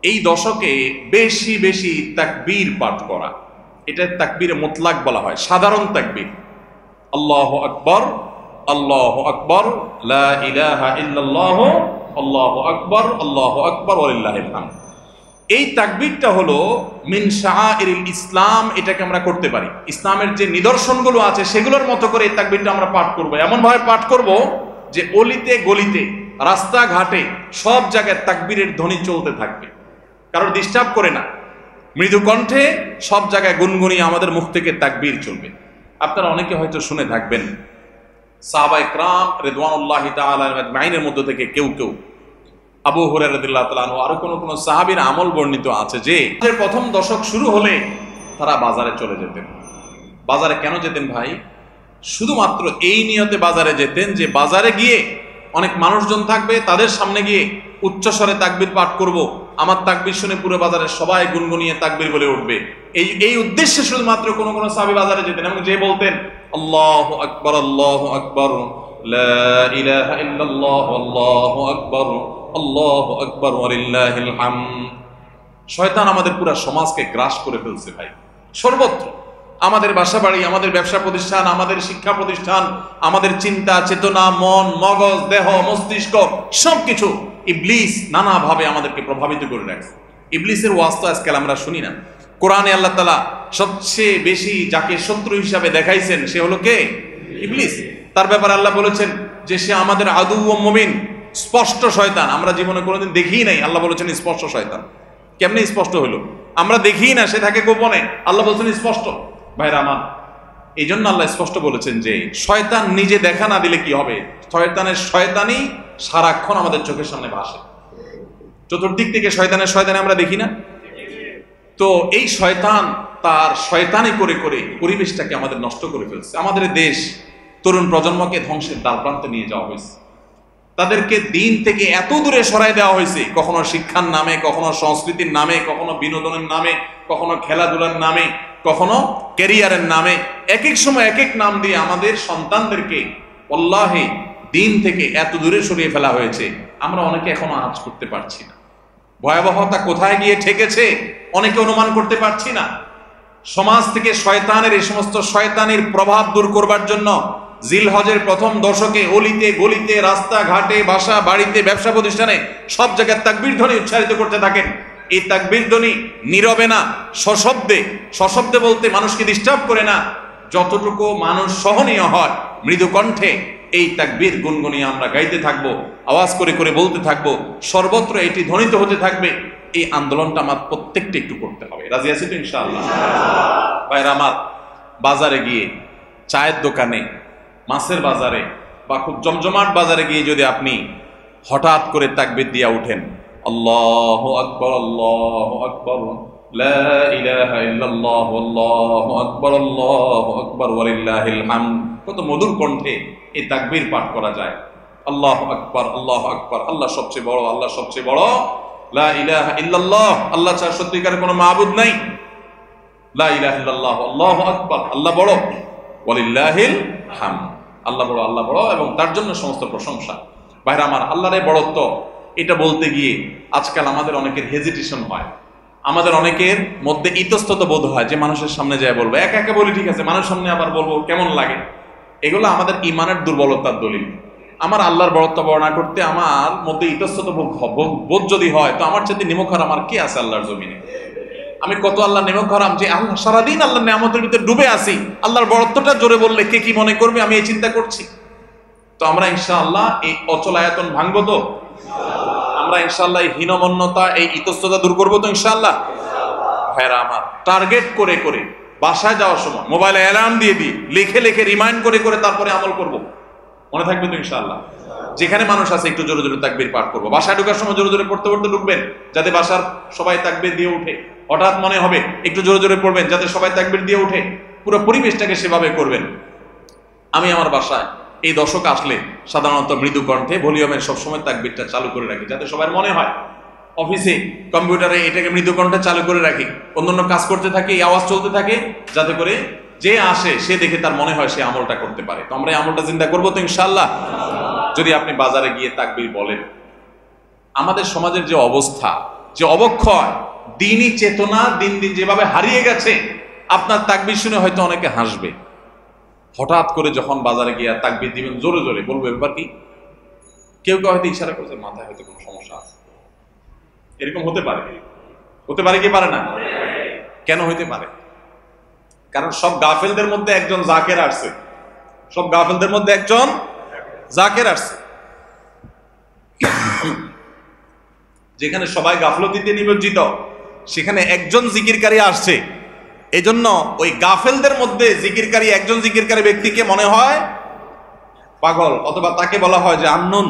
A: এই দশকে বেশি বেশি তাকবীর পাঠ করা। এটা তাকবীরে মুতলাক বলা হয়, সাধারণ তাকবীর। আল্লাহু আকবার, আল্লাহু আকবার, লা ইলাহা ইল্লাল্লাহ, আল্লাহু আকবার, আল্লাহু আকবার ওয়ালিল্লাহিল হামদ। এই তাকবীরটা হলো মিন শাআইরিল ইসলাম, এটাকে আমরা করতে পারি। ইসলামের যে নিদর্শনগুলো আছে সেগুলোর মতো করে এই তাকবীরটা আমরা পাঠ করব। এমন ভাবে পাঠ করব যে অলিতে গলিতে, রাস্তাঘাটে সব জায়গায় তাকবীরের ধ্বনি চলতে থাকবে, কারোর ডিস্টার্ব করে না, মৃদু কণ্ঠে সব জায়গায় গুনগুনিয়ে আমাদের মুখ থেকে তাকবীর চলবে। আপনারা অনেকে হয়তো শুনে থাকবেন, সাহাবায়ে কেরাম রিদওয়ানুল্লাহি তাআলা আজমাইনের মধ্য থেকে কেউ কেউ, আবু হুরায়রা রাদিয়াল্লাহু তাআলা আনহু, আরো কোন কোন সাহাবীর আমল বর্ণিত আছে যে প্রথম দশক শুরু হলে তারা বাজারে চলে যেতেন। বাজারে কেন যেতেন ভাই? শুধুমাত্র এই নিয়তে বাজারে যেতেন যে বাজারে গিয়ে অনেক মানুষজন থাকবে, তাদের সামনে গিয়ে উচ্চস্বরে তাকবীর পাঠ করব, আমার তাকবীর শুনে পুরো বাজারের সবাই গুনগুনিয়ে তাকবীর বলে উঠবে, এই উদ্দেশ্যে শুধুমাত্র কোন কোন সাহাবী বাজারে যেতেন। এবং যে বলতেন আল্লাহু আকবার, আল্লাহু আকবার, লা ইলাহা ইল্লাল্লাহ, আল্লাহু আকবার, আল্লাহু আকবার ওয়ালিল্লাহিল হামদ। শয়তান আমাদের পুরো সমাজকে গ্রাস করে ফেলছে ভাই, সর্বত্র আমাদের বাসা বাড়ি, আমাদের ব্যবসা প্রতিষ্ঠান, আমাদের শিক্ষা প্রতিষ্ঠান, আমাদের চিন্তা চেতনা, মন মগজ, দেহ মস্তিষ্ক সবকিছু ইবলিস নানাভাবে আমাদেরকে প্রভাবিত করে রাখছে। ইবলিসের ওয়াজ তো আজকাল আমরা শুনি না। কোরআনে আল্লাহ তাআলা সবচেয়ে বেশি যাকে শত্রু হিসাবে দেখাইছেন সে হলো কে? ইবলিস। তার ব্যাপারে আল্লাহ বলেছেন যে সে আমাদের আদু ও মুবিন, স্পষ্ট শয়তান। আমরা জীবনে কোনোদিন দেখিই নাই, আল্লাহ বলেছেন স্পষ্ট শয়তান। কেমনে স্পষ্ট হলো? আমরা দেখিই না, সে থাকে গোপনে, আল্লাহ বলেছেন স্পষ্ট। ভাইরা আমার, এই জন্য আল্লাহ স্পষ্ট বলেছেন যে শয়তান নিজে দেখা না দিলে কি হবে? শয়তানের শয়তানি সারাক্ষণ আমাদের চোখের সামনে ভাসে, চতুর্দিক থেকে শয়তানের শয়তানি আমরা দেখি না? তো এই শয়তান তার শয়তানি করে করে পরিবেশটাকে আমাদের নষ্ট করে ফেলছে। আমাদের দেশ তরুণ প্রজন্মকে ধ্বংসের দ্বারপ্রান্তে নিয়ে যাওয়া হয়েছে। তাদেরকে দিন থেকে এত দূরে সরাই দেওয়া হয়েছে, কখনো শিক্ষার নামে, কখনো সংস্কৃতির নামে, কখনো বিনোদনের নামে, কখনো খেলাধুলার নামে, কখনো ক্যারিয়ারের নামে, এক এক সময় এক এক নাম দিয়ে আমাদের সন্তানদেরকে আল্লাহে দিন থেকে এত দূরে সরিয়ে ফেলা হয়েছে। আমরা অনেকে এখনো আঁচ করতে পারছি না। ভয়াবহতা কোথায় গিয়ে ঠেকেছে অনেকে অনুমান করতে পারছি না। সমাজ থেকে শয়তানের এই সমস্ত শয়তানির প্রভাব দূর করবার জন্য জিলহজের প্রথম দশকে অলিতে গলিতে, রাস্তাঘাটে, বাসা বাড়িতে, ব্যবসা প্রতিষ্ঠানে সব জায়গায় তাকবীর ধ্বনি উচ্চারিত করতে থাকেন। এই তাকবীর ধ্বনি নীরবে না, সশব্দে, সশব্দে বলতে মানুষকে ডিস্টার্ব করে না, যতটুকু মানুষ সহনীয় হয় মৃদু কণ্ঠে এই তাকবীর গুনগুনিয়ে আমরা গাইতে থাকবো, আওয়াজ করে করে বলতে থাকবো, সর্বত্র এটি ধ্বনিত হতে থাকবে। এই আন্দোলনটা আমার প্রত্যেকটা একটু করতে হবে। রাজি আছি তো ইনশাআল্লাহ? ভাইরা আমার, বাজারে গিয়ে, চায়ের দোকানে, মাছের বাজারে বা খুব জমজমাট বাজারে গিয়ে যদি আপনি হঠাৎ করে তাকবীর দিয়া উঠেন, আল্লাহু আকবার, আল্লাহু আকবার, লা ইলাহা ইল্লাল্লাহ, আল্লাহু আকবার, আল্লাহু আকবার, ওয়ালিল্লাহিল হামদ, কত মধুর কণ্ঠে এই তাকবীর পাঠ করা যায়। আল্লাহু আকবার, আল্লাহু আকবার, আল্লাহ সবচেয়ে বড়, আল্লাহ সবচেয়ে বড়, লা ইলাহা ইল্লাল্লাহ, আল্লাহ ছাড়া সত্যিকার কোনো মাবুদ নাই, লা ইলাহা ইল্লাল্লাহ, আল্লাহু আকবার, আল্লাহ বড়, ওয়ালিল্লাহিল হামদ, আল্লাহ বড়, আল্লাহ বড় এবং তার জন্য সমস্ত প্রশংসা। ভাইরা আমার, আল্লাহর এই বড়ত্ব এটা বলতে গিয়ে আজকাল আমাদের অনেকের হেজিটেশন হয়, আমাদের অনেকের মধ্যে ইতস্তত বোধ হয় যে মানুষের সামনে যায় বলবো। একা একা বলি ঠিক আছে, মানুষের সামনে আবার বলবো কেমন লাগে। এগুলো আমাদের ইমানের দুর্বলতার দলিল। আমার আল্লাহর বড়ত্ব বর্ণনা করতে আমার মধ্যে ইতস্তত বোধ যদি হয়, তো আমার চাইতে নিমুখ আমার কে আছে আল্লাহর জমিনে? আমি কত আল্লাহ নিমুখ হারাম যে আল্লাহ সারাদিন আল্লাহর নিয়ামতের ভিতরে ডুবে আছি, আল্লাহর বড়ত্বটা জোরে বললে কে কি মনে করবে, আমি এই চিন্তা করছি। তো আমরা ইনশাআল্লাহ এই অচল আয়াতন ভাঙবো তো? আমরা ইনশাআল্লাহ এই হীনমন্যতা, এই ইতস্ততা দূর করবো তো ইনশাআল্লাহ? ভাইরা আমার, টার্গেট করে করে বাসায় যাওয়ার সময় মোবাইলে অ্যালার্ম দিয়ে দিই, লিখে লিখে রিমাইন্ড করে করে তারপরে আমল করব। মনে থাকবে তো ইনশাআল্লাহ? যেখানে মানুষ আছে একটু জোরে জোরে তাকবীর পাঠ করবো। বাসায় ঢোকার সময় জোরে জোরে পড়তে পড়তে ঢুকবেন, যাতে বাসার সবাই তাকবীর দিয়ে উঠে। হঠাৎ মনে হবে একটু জোরে জোরে পড়বেন, যাতে সবাই তাকবীর দিয়ে উঠে। পুরো পরিবেশটাকে সেভাবে করবেন। আমি আমার বাসায় এই দশক আসলে সাধারণত মৃদু কণ্ঠে ভলিউমের সবসময় তাকবীরটা চালু করে রাখি, যাতে সবার মনে হয়। অফিসে কম্পিউটারে এটাকে মৃদু কণ্ঠে চালু করে রাখি, অন্যান্য কাজ করতে থাকে, এই আওয়াজ চলতে থাকে, যাতে করে যে আসে সে দেখে তার মনে হয় সে আমলটা করতে পারে। তো আমরা এই আমলটা চিন্তা করবো তো ইনশাআল্লাহ? যদি আপনি বাজারে গিয়ে তাকবীর বলেন, আমাদের সমাজের যে অবস্থা, যে অবক্ষয়, দিনই চেতনা দিন দিন যেভাবে হারিয়ে গেছে, আপনার তাকবীর শুনে হয়তো অনেকে হাসবে। হঠাৎ করে যখন বাজারে গিয়ে তাকবীর দিবেন জোরে জোরে, বলবো ব্যাপার কি? কেউ কেউ হয়তো ইশারা করছে মাথায় হয়তো কোনো সমস্যা আছে। এরকম হতে পারে, হতে পারে কি পারে না? কেন হইতে পারে? কারণ সব গাফেলদের মধ্যে একজন জাকের আসছে, সব গাফেলদের মধ্যে একজন জাকের আসছে। যেখানে সবাই গাফলতিতে নিমজ্জিত, সেখানে একজন জিকিরকারী আসছে। এজন্য ওই গাফেলদের মধ্যে জিকিরকারী, একজন জিকিরকারী ব্যক্তিকে মনে হয় পাগল, অথবা তাকে বলা হয় যে আননোন।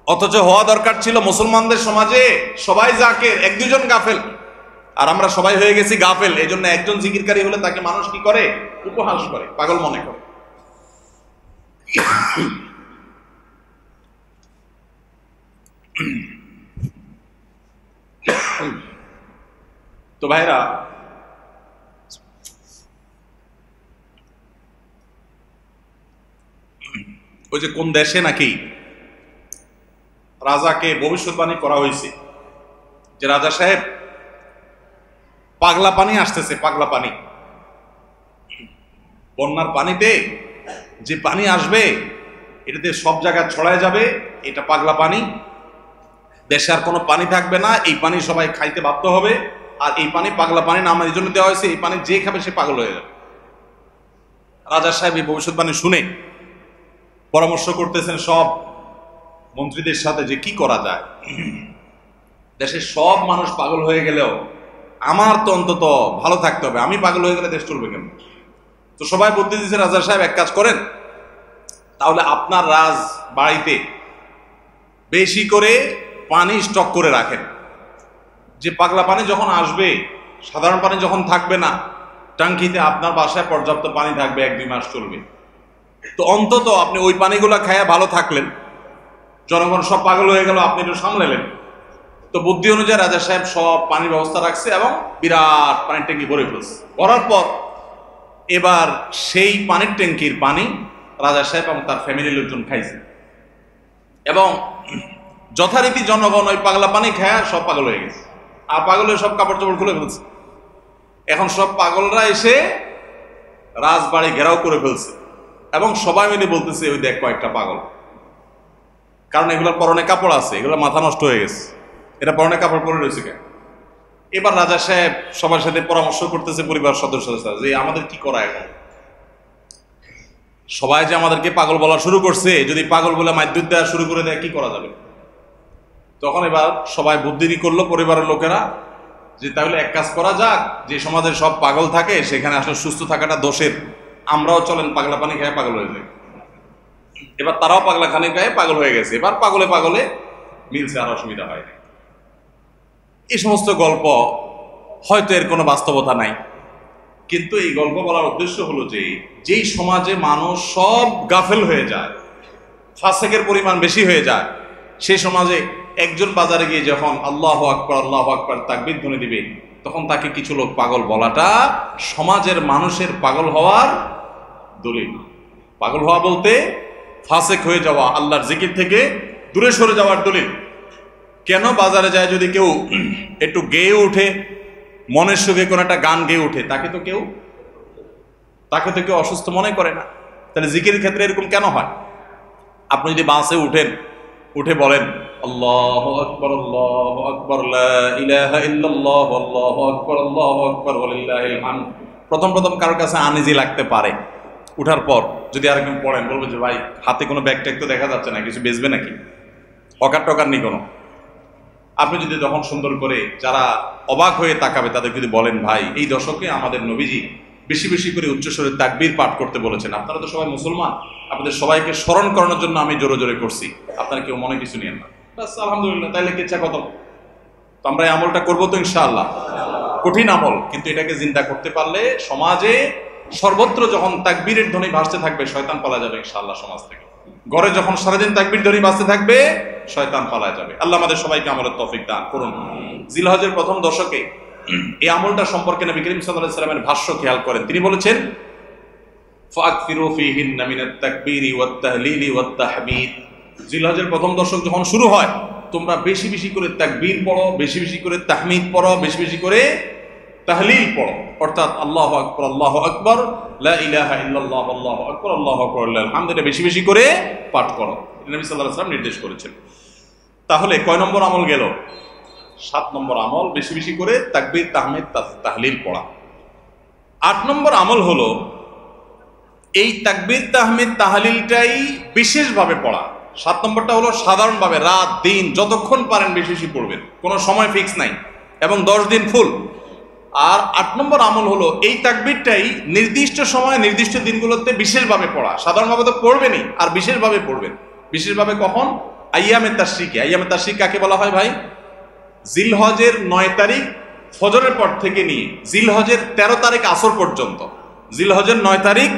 A: অথচ হওয়া দরকার ছিল মুসলমানদের সমাজে সবাই জাকের, এক দুজন গাফেল। আর আমরা সবাই হয়ে গেছি গাফেল। এই জন্য একজন জিকিরকারী হলে তাকে মানুষ কি করে? উপহাস করে, পাগল মনে করে। তো ভাইরা, ওই যে কোন দেশে নাকি রাজাকে ভবিষ্যৎবাণী করা হয়েছে যে রাজা সাহেব পাগলা পানি আসতেছে, পাগলা পানি। বন্যার পানিতে যে পানি আসবে এটাতে সব জায়গায় ছড়ায় যাবে, এটা পাগলা পানি। দেশে আর কোনো পানি থাকবে না, এই পানি সবাই খাইতে বাধ্য হবে। আর এই পানি পাগলা পানি নাম এই জন্য দেওয়া হয়েছে, এই পানি যে খাবে সে পাগল হয়ে যাবে। রাজা সাহেব এই ভবিষ্যৎবাণী শুনে পরামর্শ করতেছেন সব মন্ত্রীদের সাথে যে কি করা যায়। দেশের সব মানুষ পাগল হয়ে গেলেও আমার তো অন্তত ভালো থাকতে হবে, আমি পাগল হয়ে গেলে দেশ চলবে কেন? তো সবাই বুদ্ধি দিচ্ছে, রাজা সাহেব এক কাজ করেন, তাহলে আপনার রাজ বাড়িতে বেশি করে পানি স্টক করে রাখেন। যে পাগলা পানি যখন আসবে, সাধারণ পানি যখন থাকবে না, টাঙ্কিতে আপনার বাসায় পর্যাপ্ত পানি থাকবে, 1-2 মাস চলবে। তো অন্তত আপনি ওই পানিগুলা খায়া ভালো থাকলেন, জনগণ সব পাগল হয়ে গেল, আপনি একটু সামলালেন। তো বুদ্ধি অনুযায়ী রাজা সাহেব সব পানির ব্যবস্থা রাখছে এবং বিরাট পানির ট্যাঙ্কি ভরে ফেলছে। ভরার পর এবার সেই পানির ট্যাঙ্কির পানি রাজা সাহেব এবং তার ফ্যামিলির লোকজন খাইছে এবং যথারীতি জনগণ ওই পাগলা পানি খায় সব পাগল হয়ে গেছে। আর পাগলের সব কাপড় চোপড় খুলে ফেলছে। এখন সব পাগলরা এসে রাজবাড়ি ঘেরাও করে ফেলছে এবং সবাই মিলে বলতেছে, ওই দেখ কয়েকটা পাগল। কারণ এগুলোর পরনে কাপড় আছে, এগুলো মাথা নষ্ট হয়ে গেছে, এটা পরনে কাপড় পরে রয়েছে কেন? এবার রাজা সাহেব সবার সাথে পরামর্শ করতেছে, পরিবার সদস্যদের সাথে, যে আমাদের কি করা এখন? সবাই যে আমাদেরকে পাগল বলা শুরু করছে, যদি পাগল বলে মাইদ্যুৎ দেওয়া শুরু করে দেয় কি করা যাবে? তখন এবার সবাই বুদ্ধি করলো পরিবারের লোকেরা, যে তাহলে এক কাজ করা যাক, যে সমাজে সব পাগল থাকে সেখানে আসলে সুস্থ থাকাটা দোষের, আমরাও চলেন পাগলা পানি খায় পাগল হয়ে যাই। এবার তারাও পাগলা পানি খায় পাগল হয়ে গেছে। এবার পাগলে পাগলে মিলছে, আর অসুবিধা হয়নি। এই সমস্ত গল্প হয়তো এর কোনো বাস্তবতা নাই, কিন্তু এই গল্প বলার উদ্দেশ্য হলো যে যেই সমাজে মানুষ সব গাফেল হয়ে যায়, ফাসেকের পরিমাণ বেশি হয়ে যায়, সেই সমাজে একজন বাজারে গিয়ে যখন আল্লাহু আকবার তাকবীর ধ্বনি দিবে, তখন তাকে কিছু লোক পাগল বলাটা সমাজের মানুষের পাগল হওয়ার দলিল। পাগল হওয়া বলতে ফাসেক হয়ে যাওয়া, আল্লাহর জিকির থেকে দূরে সরে যাওয়ার দলিল। কেন? বাজারে যায় যদি কেউ একটু গেয়ে উঠে, মনের সুখে কোনো একটা গান গেয়ে উঠে, তাকে তো কেউ অসুস্থ মনে করে না। তাহলে জিকিরের ক্ষেত্রে এরকম কেন হয়? আপনি যদি বাসে উঠে বলেন আল্লাহু আকবার লা ইলাহা ইল্লাল্লাহ আল্লাহু আকবার ওয়ালিল্লাহিল হামদ, প্রথম কারোর কাছে আনইজি লাগতে পারে। উঠার পর যদি আরেকজন পড়েন, বলবে যে ভাই হাতে কোনো ব্যাগ ট্যাগ তো দেখা যাচ্ছে না, কিছু বেচবে নাকি? অকার টকার নেই কোনো। আপনি যদি তখন সুন্দর করে, যারা অবাক হয়ে তাকাবে তাদের যদি বলেন, ভাই এই দশকে আমাদের নবীজি বেশি বেশি করে উচ্চস্বরে তাকবীর পাঠ করতে বলেছেন, আপনারা তো সবাই মুসলমান, আপনাদের সবাইকে স্মরণ করানোর জন্য আমি জোরে জোরে করছি, আপনারা কেউ মনে কিছু নিয়েন না। বাস আলহামদুলিল্লাহ, তাইলে কিচ্ছা কত। তো আমরা এই আমলটা করবো তো ইনশাআল্লাহ। কঠিন আমল, কিন্তু এটাকে জিন্দা করতে পারলে সমাজে সর্বত্র যখন তাকবীরের ধ্বনি ভাসতে থাকবে, শয়তান পালা যাবে ইনশাআল্লাহ সমাজ থেকে। ঘরে যখন সারাদিন তাকবীর ধ্বনি ভাসতে থাকবে, শয়তান পালা যাবে। আল্লাহ আমাদের সবাইকে আমলের তৌফিক দান করুন। জিলহজের প্রথম দশকে এই আমলটা সম্পর্কে নবী করিম সাল্লাল্লাহু আলাইহি ওয়াসাল্লামের ভাষ্য খেয়াল করেন। তিনি বলেছেন, ফাকফিরু ফীহিন্না মিনাত তাকবীরি ওয়াত তাহলিলি ওয়াত তাহমিদ। জিলহজের প্রথম দশক যখন শুরু হয়, তোমরা বেশি বেশি করে তাকবীর পড়ো, বেশি বেশি করে তাহমিদ পড়ো, বেশি বেশি করে তাহলিল পড়ো, অর্থাৎ আল্লাহু আকবার লা ইলাহা ইল্লাল্লাহ আল্লাহু আকবার লিল্লাহিল হামদ, এটা বেশি বেশি করে পাঠ করো। নবী সাল্লাল্লাহু আলাইহি ওয়াসাল্লাম নির্দেশ করেছেন। তাহলে কয় নম্বর আমল গেল? 7 নম্বর আমল, বেশি বেশি করে তাকবীর তাহমিদ তাহলিল পড়া। 8 নম্বর আমল হলো এই তাকবীর তাহমিদ তাহলিলটাই বিশেষভাবে পড়া। 7 নম্বরটা হলো সাধারণভাবে রাত দিন যতক্ষণ পারেন বেশি বেশি পড়বেন, কোনো সময় ফিক্স নাই, এবং 10 দিন ফুল। আর 8 নম্বর আমল হলো এই তাকবীরটাই নির্দিষ্ট সময় নির্দিষ্ট দিনগুলোতে বিশেষভাবে পড়া। সাধারণভাবে তো পড়বেনই, আর বিশেষভাবে পড়বেন। বিশেষভাবে কখন? আইয়ামে তাশরিকে। আইয়ামে তাশরিক কাকে বলা হয় ভাই? জিলহজের 9 তারিখ ফজরের পর থেকে নিয়ে জিলহজের 13 তারিখ আসর পর্যন্ত। জিলহজের 9 তারিখ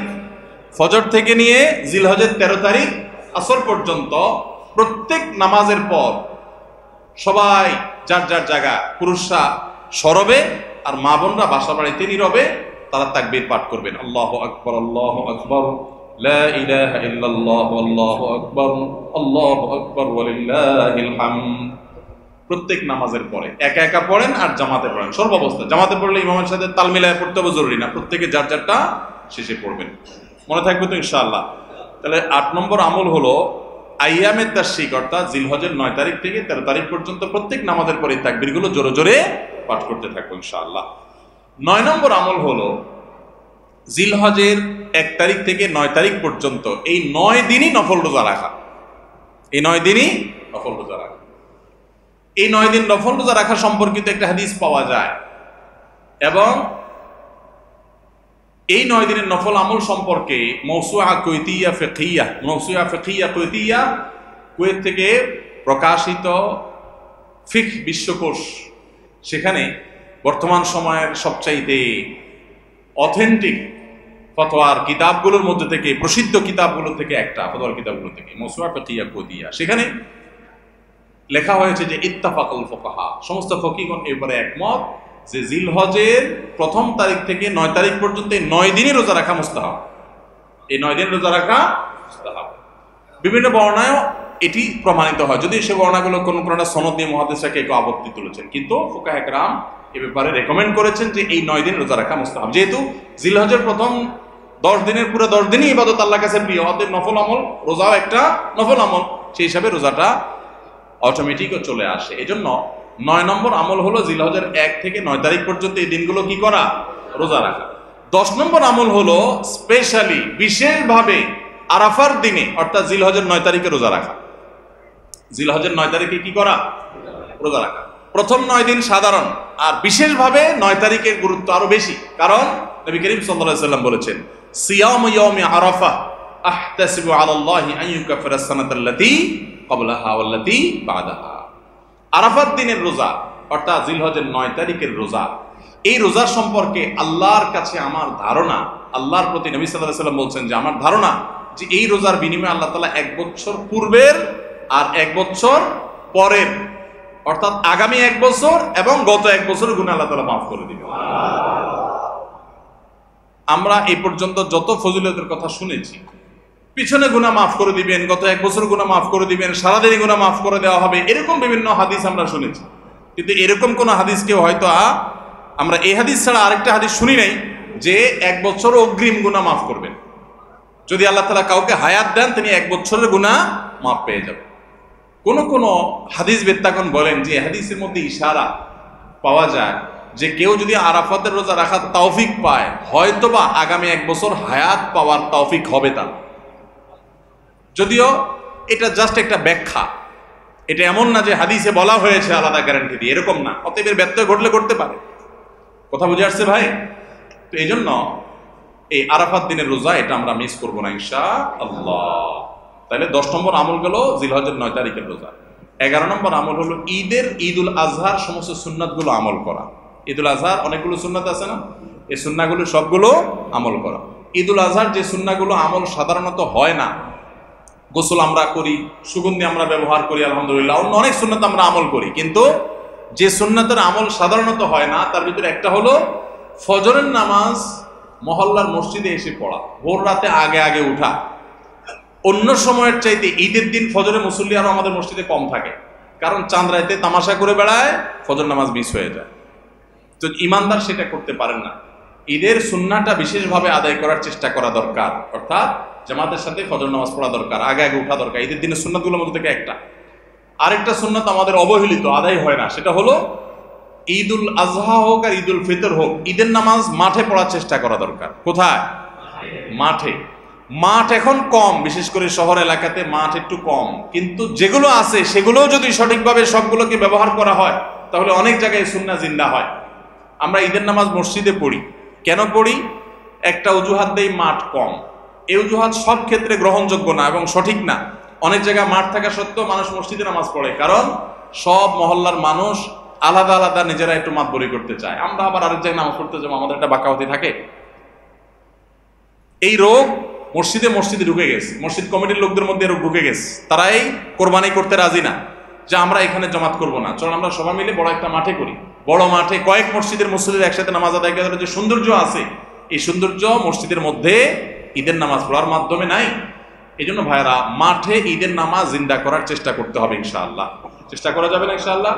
A: ফজর থেকে নিয়ে জিলহজের 13 তারিখ আসর পর্যন্ত প্রত্যেক নামাজের পর সবাই যার যার জায়গা, পুরুষরা সরবে আর মা বোনরা বাসা বাড়িতে নীরবে তারা তাকবীর পাঠ করবেন। আল্লাহু আকবার লা ইলাহা ইল্লাল্লাহ আল্লাহু আকবার ওয়ালিল্লাহিল হামদ। প্রত্যেক নামাজের পরে একা একা পড়েন আর জামাতে পড়েন, সর্বাবস্থা। জামাতে পড়লে ইমামের সাথে তাল মিলায় পড়তে হবে, জরুরি না, প্রত্যেকে যার যারটা শেষে পড়বেন, মনে থাকবে তো ইনশাআল্লাহ। তাহলে 8 নম্বর আমল হলো আইয়ামে তাশরিক, অর্থাৎ জিলহজের 9 তারিখ থেকে 13 তারিখ পর্যন্ত প্রত্যেক নামাজের পরে তাকবীরগুলো জোরে জোরে পাঠ করতে থাকবো ইনশাআল্লাহ। 9 নম্বর আমল হলো জিলহজের 1 তারিখ থেকে 9 তারিখ পর্যন্ত এই 9 দিনই নফল রোজা রাখা। এই 9 দিনই নফল রোজা রাখা। এই 9 দিন নফল রোজা রাখা সম্পর্কিত একটা হাদিস পাওয়া যায়, এবং এই 9 দিনের নফল আমল সম্পর্কে মওসুআ কুয়েতিয়া কুয়েতিয়া, কুয়েত থেকে প্রকাশিত ফিকহ বিশ্বকোষ, সেখানে বর্তমান সময়ের সবচাইতে অথেন্টিক ফতোয়ার কিতাবগুলোর মধ্যে থেকে, প্রসিদ্ধ কিতাবগুলো থেকে একটা, ফতোয়ার কিতাবগুলো থেকে মওসুআ ফিকহিয়া কুয়েতিয়া, সেখানে লেখা হয়েছে যে ইত্তাফাকুল ফুকাহা, সমস্ত ফকিহগণ এবারে একমত যে জিলহজের 1 তারিখ থেকে 9 তারিখ পর্যন্ত এই 9 দিনই রোজা রাখা মুস্তাহাব। এই 9 দিন রোজা রাখা মুস্তাহাব। বিভিন্ন বর্ণনায়ও এটি প্রমাণিত হয়, যদি সে বর্ণনাগুলো কোনো সনদ দিয়ে মুহাদ্দিসরা কেউ আপত্তি তুলেছেন, কিন্তু ফুকাহে কেরাম এ ব্যাপারে রেকমেন্ড করেছেন যে এই 9 দিন রোজা রাখা মুস্তাহাব। যেহেতু জিলহজের প্রথম 10 দিনের পুরো 10 দিনই ইবাদত আল্লাহর কাছে প্রিয়, অতএব নফল আমল, রোজাও একটা নফল আমল, সেই হিসাবে রোজাটা অটোমেটিকও চলে আসে। এজন্য 9 নম্বর আমল হলো জিলহজের 1 থেকে 9 তারিখ পর্যন্ত এই দিনগুলো কি করা? রোজা রাখা। 10 নম্বর আমল হলো স্পেশালি, বিশেষভাবে আরাফার দিনে, অর্থাৎ জিলহজের 9 তারিখে রোজা রাখা। জিলহজের 9 তারিখে কি করা? রোজা রাখা। প্রথম 9 দিন সাধারণ, আর বিশেষভাবে 9 তারিখের গুরুত্ব আরো বেশি, কারণ নবী করিম সাল্লাল্লাহু আলাইহি ওয়াসাল্লাম বলেছেন, সিয়ামু ইয়াউমি আরাফা আহতাসিবু আলাল্লাহি আন ইউকাফিরা সানাতাল্লাতী ক্বাবলাহা ওয়াল্লাতী বা'দাহা। আরাফাত দিনের রোজা, অর্থাৎ জিলহজের 9 তারিখের রোজা, এই রোজার সম্পর্কে আল্লাহর কাছে আমার ধারণা, আল্লাহর প্রতি নবী সাল্লাল্লাহু আলাইহি ওয়াসাল্লাম বলছেন যে আমার ধারণা যে এই রোজার বিনিময়ে আল্লাহ তাআলা 1 বছর পূর্বের আর 1 বছর পরের, অর্থাৎ আগামী 1 বছর এবং গত 1 বছরের গুনাহ আল্লাহ তাআলা মাফ করে দিবেন। আমরা এই পর্যন্ত যত ফজিলতের কথা শুনেছি, পিছনে গুনাহ মাফ করে দিবেন, গত 1 বছর গুনাহ মাফ করে দিবেন, সারাদিনই গুনাহ মাফ করে দেওয়া হবে, এরকম বিভিন্ন হাদিস আমরা শুনেছি, কিন্তু এরকম কোন হাদিসকে হয়তো আমরা এই হাদিস ছাড়া আরেকটা হাদিস শুনি নাই যে 1 বছর অগ্রিম গুনাহ মাফ করবেন। যদি আল্লাহ তাআলা কাউকে হায়াত দেন, তিনি 1 বছরের গুনাহ মাফ পেয়ে যাবেন। কোন কোন হাদিস বেত্তাগণ বলেন যে হাদিসের মধ্যে ইশারা পাওয়া যায় যে কেউ যদি আরাফাতের রোজা রাখার তৌফিক পায়, হয়তোবা আগামী 1 বছর হায়াত পাওয়ার তৌফিক হবে তার। যদিও এটা জাস্ট একটা ব্যাখ্যা, এটা এমন না যে হাদিসে বলা হয়েছে আলাদা গ্যারান্টি দিয়ে, এরকম না। অতএব এর ব্যত্যয় ঘটলে করতে পারে। কথা বুঝে আসছে ভাই? তো এই জন্য এই আরাফাত দিনের রোজা এটা আমরা মিস করবো না ইনশাআল্লাহ। তাহলে 10 নম্বর আমল গেল জিলহজের 9 তারিখের রোজা। 11 নম্বর আমল হলো ঈদুল আজহার সমস্ত সুন্নাতগুলো আমল করা। ঈদুল আজহার অনেকগুলো সুন্নাত আছে না, এই সুন্নাহগুলো সবগুলো আমল করা। ঈদুল আজহার যে সুন্নাহগুলো আমল সাধারণত হয় না, গোসল আমরা করি, সুগন্ধি আমরা ব্যবহার করি, আলহামদুলিল্লাহ, অন্য অনেক সুন্নাত আমরা আমল করি, কিন্তু যে সুন্নাতের আমল সাধারণত হয় না তার ভিতরে একটা হলো ফজরের নামাজ মহল্লার মসজিদে এসে পড়া, ভোর রাতে আগে আগে উঠা। অন্য সময়ের চাইতে ঈদের দিন ফজরে মুসল্লি আরো আমাদের মসজিদে কম থাকে, কারণ চাঁদ রাতে তামাশা করে বেড়ায়, ফজর নামাজ মিস হয়ে যায়। তো ইমানদার সেটা করতে পারেন না। ঈদের সুন্নাহটা বিশেষভাবে আদায় করার চেষ্টা করা দরকার, অর্থাৎ জামাতের সাথে ফজর নামাজ পড়া দরকার, আগে আগে উঠা দরকার। ঈদের দিনের সুন্নাতগুলোর মধ্যে থেকে একটা। আরেকটা সুন্নাত আমাদের অবহেলিত, আদায় হয় না, সেটা হলো ঈদুল আজহা হোক আর ঈদুল ফিতর হোক, ঈদের নামাজ মাঠে পড়ার চেষ্টা করা দরকার। কোথায়? মাঠে। মাঠ এখন কম, বিশেষ করে শহর এলাকাতে মাঠ একটু কম, কিন্তু যেগুলো আছে সেগুলোও যদি সঠিকভাবে সবগুলোকে ব্যবহার করা হয় তাহলে অনেক জায়গায় সুন্নাহ জিন্দা হয়। আমরা ঈদের নামাজ মসজিদে পড়ি, কেন পড়ি? একটা অজুহাত দেই, মাঠ কম। এই অজুহাত সব ক্ষেত্রে গ্রহণযোগ্য না এবং সঠিক না। অনেক জায়গায় মাঠ থাকা সত্ত্বেও মানুষ মসজিদে নামাজ পড়ে, কারণ সব মহল্লার মানুষ আলাদা আলাদা নিজেরা একটু মাতবরি করতে চায়। আমরা আবার আরেক জায়গায় নামাজ পড়তে যাবো, আমাদের একটা বাঁকাওয়াতি থাকে। এই রোগ মসজিদে ঢুকে গেছে, মসজিদ কমিটির লোকদের মধ্যে রোগ ঢুকে গেছে। তারাই কোরবানি করতে রাজি না যে আমরা এখানে জমাত করব না, চল আমরা সবাই মিলে বড় একটা মাঠে করি। বড় মাঠে কয়েক মসজিদের একসাথে নামাজ আদায় করার যে সৌন্দর্য আছে, এই সৌন্দর্য মসজিদের মধ্যে ঈদের নামাজ পড়ার মাধ্যমে নাই। এই জন্য ভাইরা, মাঠে ঈদের নামাজ জিন্দা করার চেষ্টা করতে হবে ইনশাআল্লাহ। চেষ্টা করা যাবে না ইনশাআল্লাহ?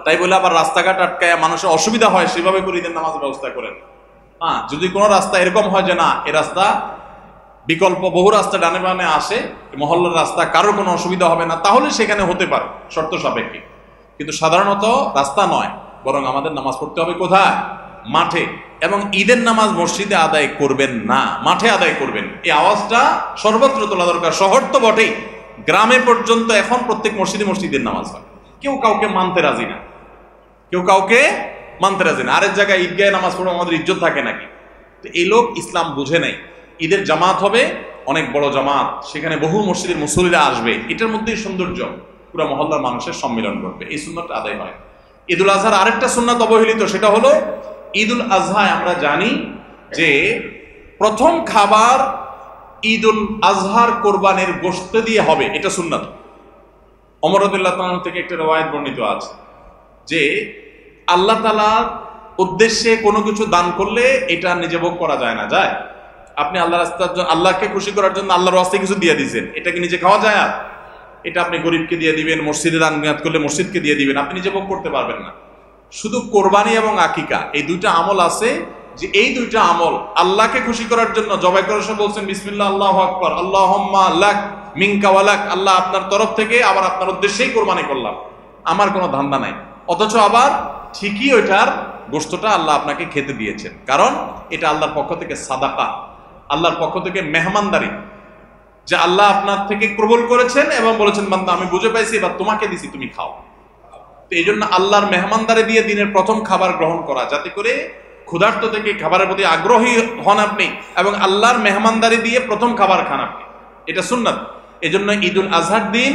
A: তাই বলে আবার রাস্তাঘাট আটকায় মানুষের অসুবিধা হয় সেভাবে করে ঈদের নামাজ ব্যবস্থা করেন। যদি কোনো রাস্তা এরকম হয় যে না এ রাস্তা বিকল্প বহু রাস্তা ডানে বামে আসে, মহল্লার রাস্তা কারোর কোনো অসুবিধা হবে না, তাহলে সেখানে হতে পারে শর্ত সাপেক্ষে। কিন্তু সাধারণত রাস্তা নয়, বরং আমাদের নামাজ পড়তে হবে কোথায়? মাঠে। এবং ঈদের নামাজ মসজিদে আদায় করবেন না, মাঠে আদায় করবেন। এই আওয়াজটা সর্বত্র তোলা দরকার। শহর তো বটেই, গ্রামে পর্যন্ত এখন প্রত্যেক মসজিদে মসজিদের নামাজ হয়। কেউ কাউকে মানতে রাজি না, কেউ কাউকে মানতে রাজি না। আরেক জায়গায় ঈদগাহে নামাজ পড়ে আমাদের ইজ্জত থাকে নাকি? তো এই লোক ইসলাম বুঝে নাই। ঈদের জামাত হবে, অনেক বড় জামাত, সেখানে বহু মসজিদের মুসল্লিরা আসবে, এটার মধ্যেই সৌন্দর্য, পুরো মহল্লার মানুষের সম্মিলন করবে, এই সুন্নতটা আদায় হয়। ঈদুল আজহার আরেকটা সুন্নাত অবহেলিত, সেটা হলো ঈদুল আজহায় আমরা জানি যে প্রথম খাবার ঈদুল আজহার কোরবানির গোশত দিয়ে হবে, এটা সুন্নাত। ওমর রাদিয়াল্লাহু তাআলা থেকে একটা রওয়ায়াত বর্ণিত আছে যে আল্লাহ তাআলার উদ্দেশ্যে কোনো কিছু দান করলে এটা নিজে ভোগ করা যায় না। যায়? আপনি আল্লাহর রাস্তার জন্য, আল্লাহকে খুশি করার জন্য আল্লাহর রাস্তায় কিছু দিয়ে দিয়েছেন, এটা কি নিজে খাওয়া যায়? আর এটা আপনি গরিবকে দিয়ে দিবেন, মসজিদে দান নিয়াত করলে মসজিদকে দিয়ে দিবেন, আপনি নিজে ভোগ করতে পারবেন না। শুধু কোরবানি এবং আকিকা এই দুইটা আমল আছে যে এই দুইটা আমল আল্লাহকে খুশি করার জন্য জবাই করার সময় বলছেন বিসমিল্লাহ আল্লাহু আকবার, আল্লাহুম্মা লাক মিনকা ওয়া লাক, আল্লাহ আপনার তরফ থেকে আবার আপনার উদ্দেশ্যেই কোরবানি করলাম, আমার কোনো ধান্দা নাই। অথচ আবার ঠিকই ওইটার গোশতটা আল্লাহ আপনাকে খেতে দিয়েছেন, কারণ এটা আল্লাহর পক্ষ থেকে সাদাকা, আল্লাহর পক্ষ থেকে মেহমানদারি, যে আল্লাহ আপনার থেকে কবুল করেছেন এবং বলেছেন বান্দা আমি বুঝে পাইছি, এবার তোমাকে দিছি, তুমি খাও। তো এই জন্য আল্লাহর মেহমানদারি দিয়ে দিনের প্রথম খাবার গ্রহণ করা, যাতে করে ক্ষুধার্ত থেকে খাবারের প্রতি আগ্রহী হন আপনি এবং আল্লাহর মেহমানদারি দিয়ে প্রথম খাবার খান আপনি, এটা সুন্নাত। এই জন্য ঈদুল আজহার দিন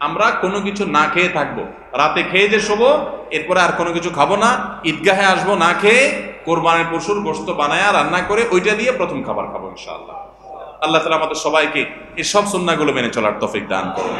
A: আমরা কোনো কিছু না খেয়ে থাকবো, রাতে খেয়ে যে শোবো, এরপরে আর কোনো কিছু খাবো না, ঈদগাহে আসবো না খেয়ে, কোরবানির পশুর গোশত বানায়া রান্না করে ওইটা দিয়ে প্রথম খাবার খাবো ইনশাআল্লাহ। আল্লাহ তাআলা আমাদের সবাইকে এই সব সুন্নাহগুলো মেনে চলার তৌফিক দান করুন।